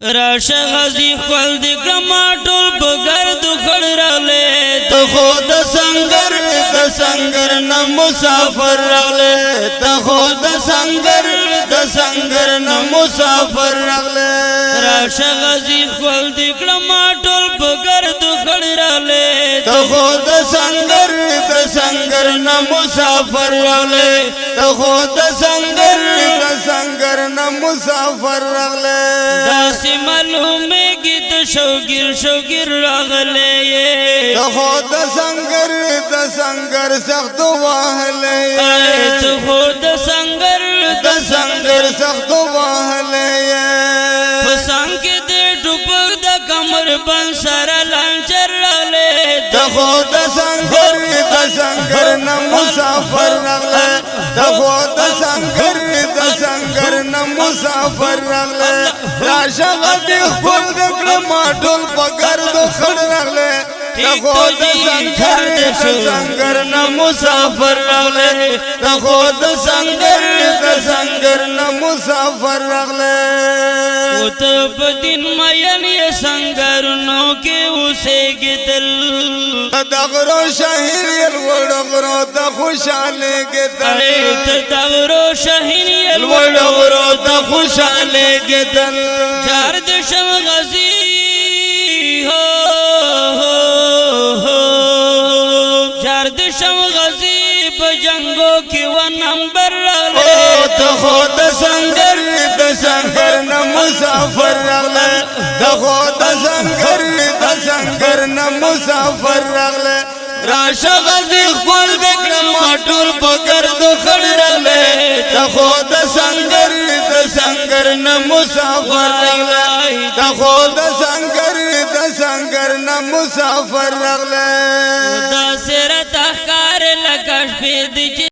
راشه غزی خپل د کما ټول په ګرد خړ راغله ته خو د سنگر نه مسافر راغله ته خو د سنگر نه مسافر راغله راشه غزی خپل د کما ټول په ګرد خړ راغله ته خو د سنگر نه مسافر راغله ته خو د سنگر نه مسافر راغله داسې معلومه کی ته شوګیر راغله ته خو د سنگر سخت واهله ته خو د سنگر سخت واهله پسان کې د ټوپک د کمر بن سره لانچر راغله ته خو د سنگر نه مسافر راغله ته خو د سنگر نه مسافر راغله راشه غدي خپل د کلمه ټول په ګرد خړ راغله ته خو د سنگر نه مسافر راغله ته خو د سنگر نه مسافر راغله او ته په دین مېن یې سنگرونو کې اوسېږدل دغرو شهیر الوړغرو ته خوشاله کېدل ته دغرو شهیر الوړغرو ته خوشاله کېدل جار د شم غزي هو جار د شم غزي په جنگو کې و نمبر راغله ته خو د سنگر نه مسافر راغله ته خو د سنگر نه مسافر راغله راشه غزي خپل بکرم ټول په ګرد خړ راغله ته خو د سنگر نه مسافر راغله ته خو د سنگر نه مسافر راغله دا سره تخکار لکه شپې د